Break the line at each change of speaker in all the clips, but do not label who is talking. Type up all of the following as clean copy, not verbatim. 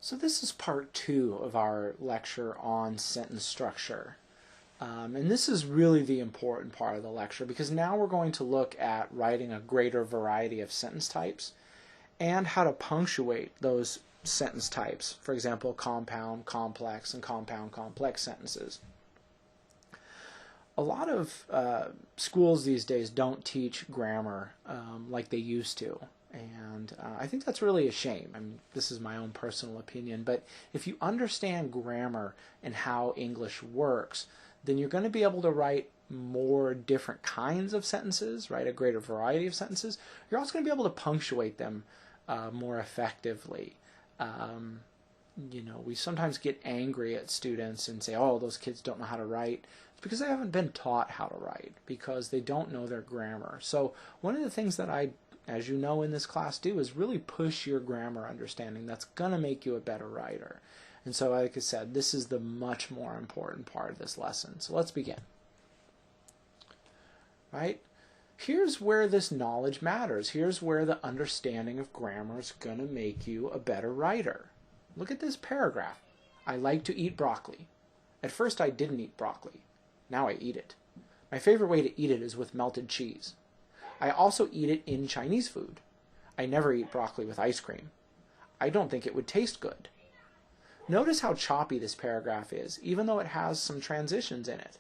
So this is part 2 of our lecture on sentence structure. And this is really the important part of the lecture because now we're going to look at writing a greater variety of sentence types and how to punctuate those sentence types. For example, compound, complex, and compound complex sentences. A lot of schools these days don't teach grammar like they used to. And I think that's really a shame. I mean, this is my own personal opinion, but if you understand grammar and how English works, then you're going to be able to write more different kinds of sentences, right? A greater variety of sentences. You're also going to be able to punctuate them more effectively. We sometimes get angry at students and say, oh, those kids don't know how to write. It's because they haven't been taught how to write, because they don't know their grammar. So one of the things that I, as you know, in this class do is really push your grammar understanding. That's going to make you a better writer. And so, like I said, this is the much more important part of this lesson. So let's begin. Right? Here's where this knowledge matters. Here's where the understanding of grammar is going to make you a better writer. Look at this paragraph. I like to eat broccoli. At first I didn't eat broccoli. Now I eat it. My favorite way to eat it is with melted cheese. I also eat it in Chinese food. I never eat broccoli with ice cream. I don't think it would taste good. Notice how choppy this paragraph is, even though it has some transitions in it.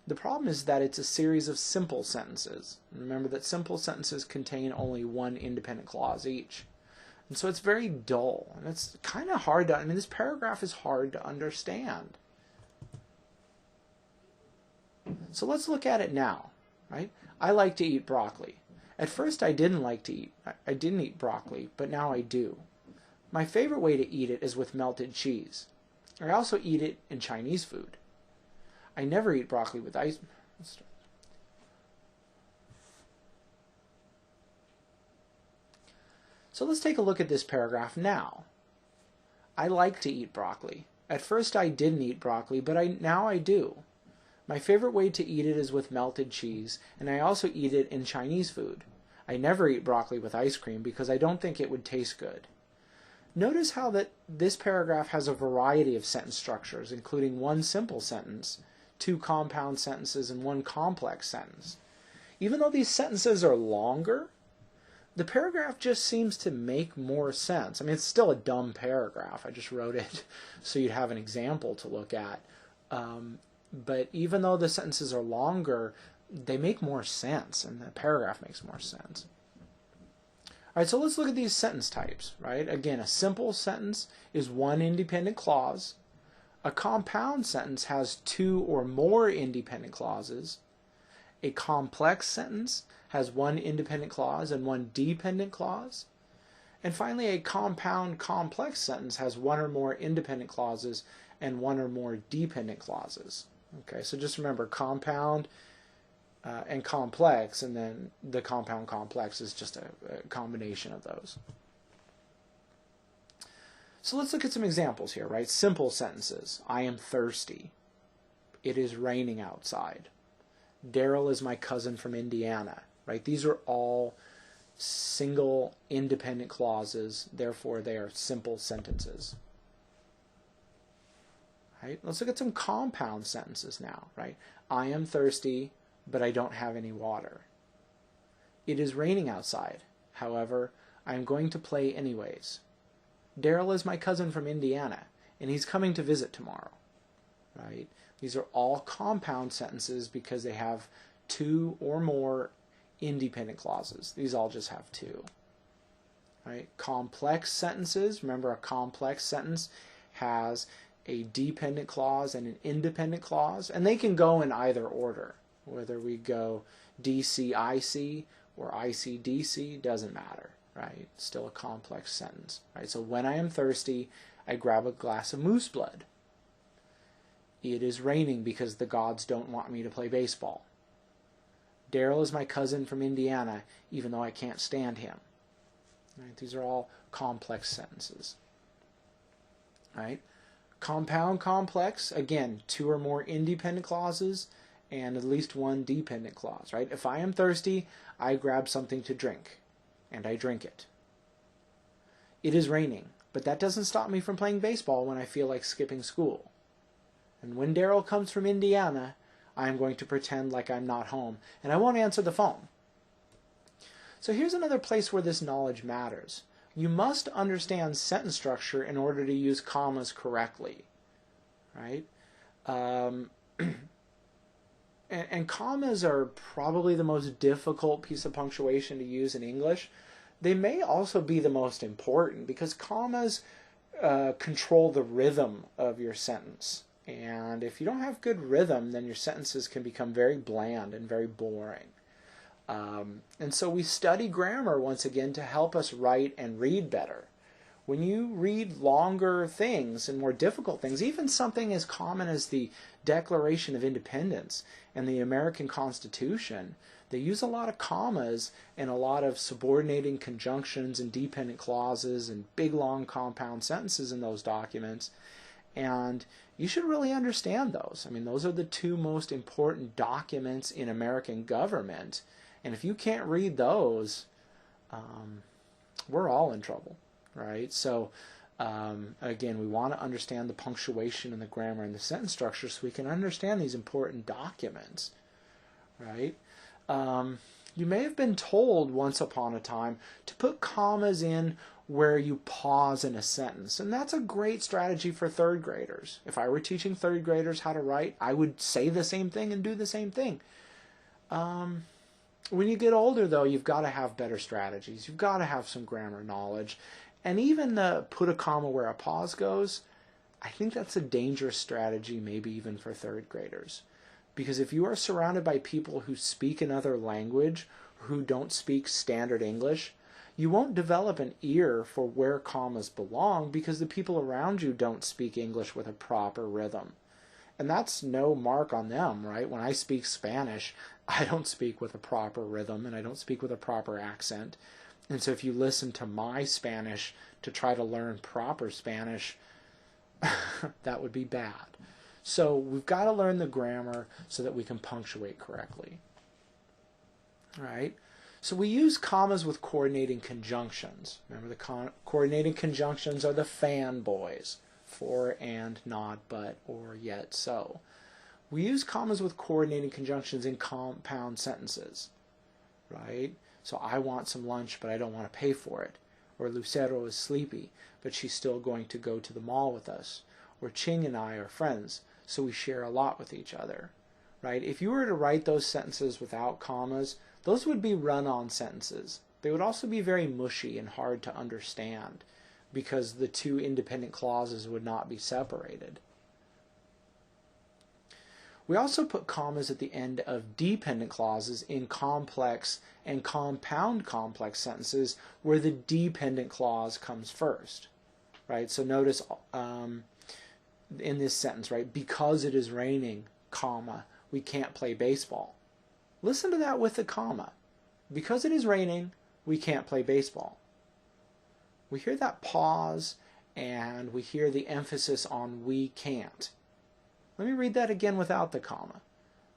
The problem is that it's a series of simple sentences. Remember that simple sentences contain only one independent clause each. And so it's very dull, and it's kind of hard to, this paragraph is hard to understand. So let's look at it now, right? I like to eat broccoli. At first I didn't eat broccoli, but now I do. My favorite way to eat it is with melted cheese. I also eat it in Chinese food. I never eat broccoli with ice. So let's take a look at this paragraph now. I like to eat broccoli. At first I didn't eat broccoli, but now I do. My favorite way to eat it is with melted cheese, and I also eat it in Chinese food. I never eat broccoli with ice cream because I don't think it would taste good. Notice how that this paragraph has a variety of sentence structures, including one simple sentence, two compound sentences, and one complex sentence. Even though these sentences are longer, the paragraph just seems to make more sense. It's still a dumb paragraph. I just wrote it so you'd have an example to look at. But even though the sentences are longer, they make more sense, and the paragraph makes more sense. All right, so let's look at these sentence types, right? Again, a simple sentence is one independent clause. A compound sentence has two or more independent clauses. A complex sentence has one independent clause and one dependent clause. And finally, a compound complex sentence has one or more independent clauses and one or more dependent clauses. Okay, so just remember compound and complex, and then the compound complex is just a combination of those. So let's look at some examples here, right? Simple sentences. I am thirsty. It is raining outside. Daryl is my cousin from Indiana, right? These are all single independent clauses, therefore they are simple sentences. Right? Let's look at some compound sentences now, right? I am thirsty, but I don't have any water. It is raining outside. However, I am going to play anyways. Daryl is my cousin from Indiana, and he's coming to visit tomorrow. Right? These are all compound sentences because they have two or more independent clauses. These all just have two. Right? Complex sentences, remember a complex sentence has a dependent clause and an independent clause, and they can go in either order. Whether we go DC-IC or IC-DC doesn't matter, right? It's still a complex sentence, right? So when I am thirsty, I grab a glass of moose blood. It is raining because the gods don't want me to play baseball. Daryl is my cousin from Indiana, even though I can't stand him. Right? These are all complex sentences. Right? Compound complex, again, two or more independent clauses and at least one dependent clause, right? If I am thirsty, I grab something to drink, and I drink it. It is raining. But that doesn't stop me from playing baseball when I feel like skipping school. And when Daryl comes from Indiana, I'm going to pretend like I'm not home, and I won't answer the phone. So here's another place where this knowledge matters. You must understand sentence structure in order to use commas correctly, right? And commas are probably the most difficult piece of punctuation to use in English. They may also be the most important because commas control the rhythm of your sentence. And if you don't have good rhythm, then your sentences can become very bland and very boring. And so we study grammar once again to help us write and read better. When you read longer things and more difficult things, even something as common as the Declaration of Independence and the American Constitution, they use a lot of commas and a lot of subordinating conjunctions and dependent clauses and big long compound sentences in those documents. And you should really understand those. I mean, those are the two most important documents in American government. And if you can't read those, we're all in trouble, right? So, again, we want to understand the punctuation and the grammar and the sentence structure so we can understand these important documents, right? You may have been told once upon a time to put commas in where you pause in a sentence, and that's a great strategy for third graders. If I were teaching third graders how to write, I would say the same thing and do the same thing. When you get older, though, you've got to have better strategies. You've got to have some grammar knowledge. And even the put a comma where a pause goes, I think that's a dangerous strategy, maybe even for third graders. Because if you are surrounded by people who speak another language, who don't speak standard English, you won't develop an ear for where commas belong because the people around you don't speak English with a proper rhythm. And that's no mark on them, right? When I speak Spanish, I don't speak with a proper rhythm and I don't speak with a proper accent. And so if you listen to my Spanish to try to learn proper Spanish, that would be bad. So we've got to learn the grammar so that we can punctuate correctly. All right? So we use commas with coordinating conjunctions. Remember, the coordinating conjunctions are the fanboys. For, and, not, but, or, yet, so. We use commas with coordinating conjunctions in compound sentences, right? So I want some lunch, but I don't want to pay for it. Or Lucero is sleepy, but she's still going to go to the mall with us. Or Ching and I are friends, so we share a lot with each other, right? If you were to write those sentences without commas, those would be run-on sentences. They would also be very mushy and hard to understand because the two independent clauses would not be separated. We also put commas at the end of dependent clauses in complex and compound complex sentences where the dependent clause comes first, right? So notice in this sentence, right, because it is raining, comma, we can't play baseball. Listen to that with the comma. Because it is raining, we can't play baseball. We hear that pause and we hear the emphasis on we can't. Let me read that again without the comma.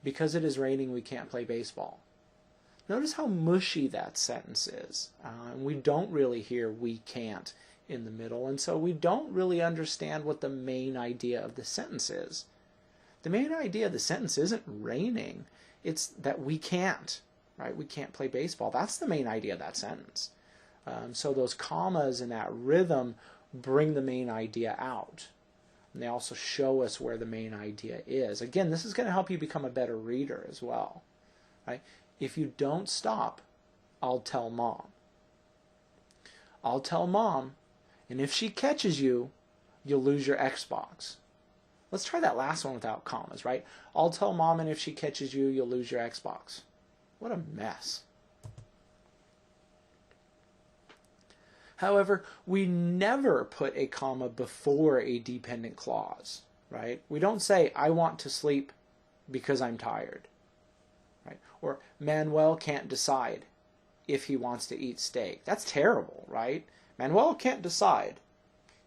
Because it is raining, we can't play baseball. Notice how mushy that sentence is. We don't really hear we can't in the middle, and so we don't really understand what the main idea of the sentence is. The main idea of the sentence isn't raining. It's that we can't, right? We can't play baseball. That's the main idea of that sentence. So those commas and that rhythm bring the main idea out. And they also show us where the main idea is. Again, this is going to help you become a better reader as well. Right? If you don't stop, I'll tell Mom. I'll tell Mom, and if she catches you, you'll lose your Xbox. Let's try that last one without commas, right? I'll tell Mom, and if she catches you, you'll lose your Xbox. What a mess. However, we never put a comma before a dependent clause, right? We don't say, I want to sleep because I'm tired, right? Or Manuel can't decide if he wants to eat steak. That's terrible, right? Manuel can't decide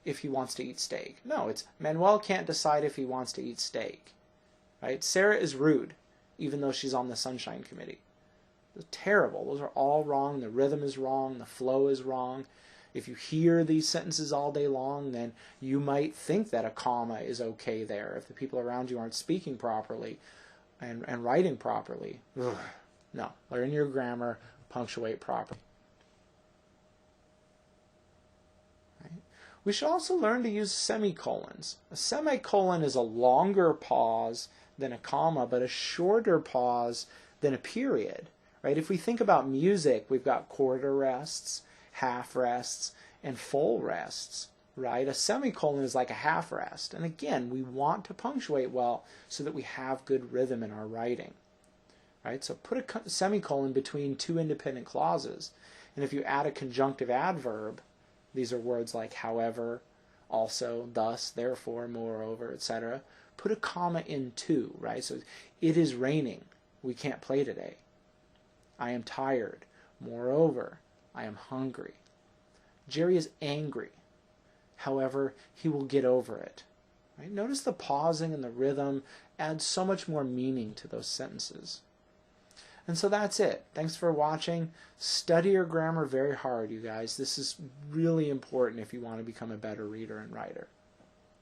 if he wants to eat steak. No, it's Manuel can't decide if he wants to eat steak, right? Sarah is rude, even though she's on the Sunshine Committee. It's terrible. Those are all wrong. The rhythm is wrong. The flow is wrong. If you hear these sentences all day long, then you might think that a comma is okay there if the people around you aren't speaking properly and writing properly. Ugh. No, learn your grammar, punctuate properly. Right? We should also learn to use semicolons. A semicolon is a longer pause than a comma, but a shorter pause than a period. Right? If we think about music, we've got quarter rests, half rests, and full rests, right? A semicolon is like a half rest. And again, we want to punctuate well so that we have good rhythm in our writing, right? So put a semicolon between two independent clauses. And if you add a conjunctive adverb, these are words like however, also, thus, therefore, moreover, etc. Put a comma in too, right? So it is raining. We can't play today. I am tired. Moreover, I am hungry. Jerry is angry. However, he will get over it. Right? Notice the pausing and the rhythm adds so much more meaning to those sentences. And so that's it. Thanks for watching. Study your grammar very hard, you guys. This is really important if you want to become a better reader and writer.